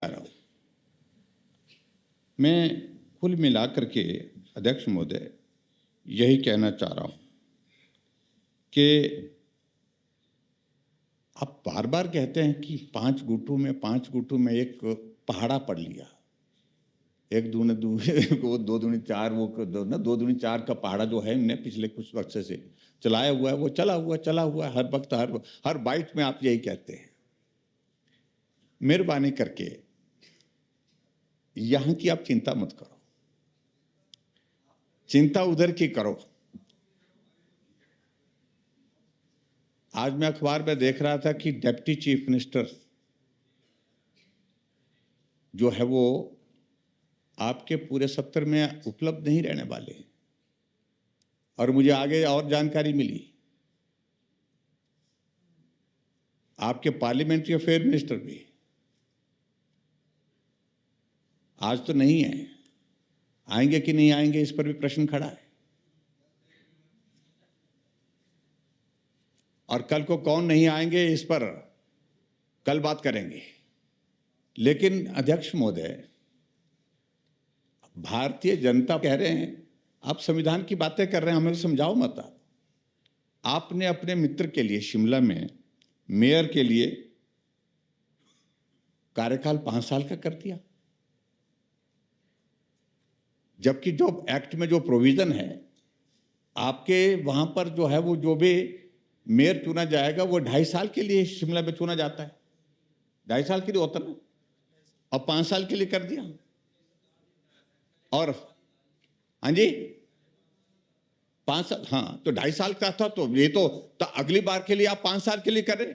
रहा हूं। मैं कुल मिलाकर के अध्यक्ष महोदय यही कहना चाह रहा हूं कि आप बार बार कहते हैं कि 5 गुटों में एक पहाड़ा पढ़ लिया, एक दूने दो वो 2 दूनी 4 वो 2 दूनी 4 का पहाड़ा जो है हमने पिछले कुछ वक्त से चलाया हुआ है, वो चला हुआ है हर वक्त हर बाइट में आप यही कहते हैं। मेहरबानी करके यहां की आप चिंता मत करो, चिंता उधर की करो। आज मैं अखबार में देख रहा था कि डिप्टी चीफ मिनिस्टर जो है वो आपके पूरे सत्र में उपलब्ध नहीं रहने वाले, और मुझे आगे और जानकारी मिली आपके पार्लियामेंट्री अफेयर मिनिस्टर भी आज तो नहीं है, आएंगे कि नहीं आएंगे इस पर भी प्रश्न खड़ा है। और कल को कौन नहीं आएंगे इस पर कल बात करेंगे। लेकिन अध्यक्ष महोदय, भारतीय जनता कह रहे हैं आप संविधान की बातें कर रहे हैं, हमें समझाओ मत। आपने अपने मित्र के लिए शिमला में मेयर के लिए कार्यकाल 5 साल का कर दिया, जबकि जो एक्ट में जो प्रोविजन है आपके वहां पर जो है वो जो भी मेयर चुना जाएगा वो 2.5 साल के लिए शिमला में चुना जाता है, 2.5 साल के लिए होता ना, और 5 साल के लिए कर दिया। और हाँ जी 5 साल, हाँ तो 2.5 साल का था, तो ये तो अगली बार के लिए आप 5 साल के लिए करें,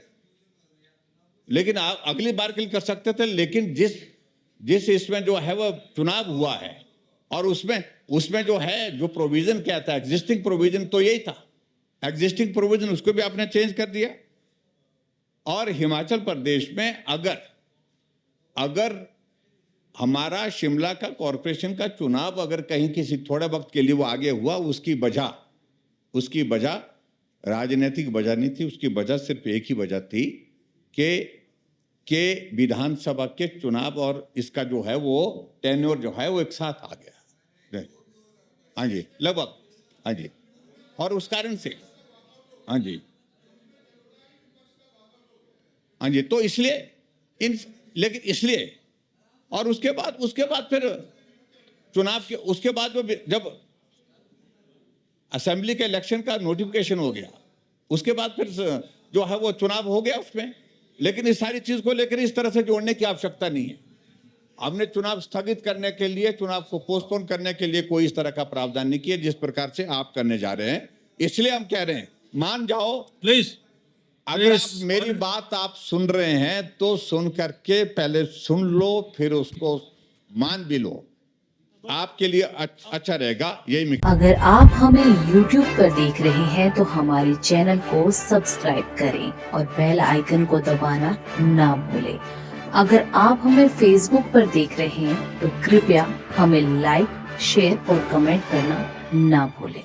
लेकिन आप अगली बार के लिए कर सकते थे। लेकिन जिस इसमें जो है वो चुनाव हुआ है और उसमें जो है जो प्रोविजन क्या था, एग्जिस्टिंग प्रोविजन तो यही था, एग्जिस्टिंग प्रोविजन उसको भी आपने चेंज कर दिया। और हिमाचल प्रदेश में अगर हमारा शिमला का कॉरपोरेशन का चुनाव अगर कहीं किसी थोड़े वक्त के लिए वो आगे हुआ, उसकी वजह राजनीतिक वजह नहीं थी, उसकी वजह सिर्फ एक ही वजह थी कि विधानसभा के चुनाव और इसका जो है वो टेन्योर जो है वो एक साथ आ गया। हाँ जी लगभग, हाँ जी, और उस कारण से हाँ जी तो इसलिए लेकिन इसलिए और उसके बाद फिर चुनाव के उसके बाद जब असेंबली के इलेक्शन का नोटिफिकेशन हो गया, उसके बाद फिर जो है वो चुनाव हो गया उसमें। लेकिन इस सारी चीज को लेकर इस तरह से जोड़ने की आवश्यकता नहीं है। हमने चुनाव स्थगित करने के लिए, चुनाव को पोस्टपोन करने के लिए कोई इस तरह का प्रावधान नहीं किया जिस प्रकार से आप करने जा रहे हैं। इसलिए हम कह रहे हैं मान जाओ प्लीज। अगर आप मेरी बात आप सुन रहे हैं तो सुन करके पहले सुन लो, फिर उसको मान भी लो, आपके लिए अच्छा रहेगा। यही अगर आप हमें YouTube पर देख रहे हैं तो हमारे चैनल को सब्सक्राइब करें और बेल आइकन को दबाना ना भूलें। अगर आप हमें Facebook पर देख रहे हैं तो कृपया हमें लाइक, शेयर और कमेंट करना ना भूलें।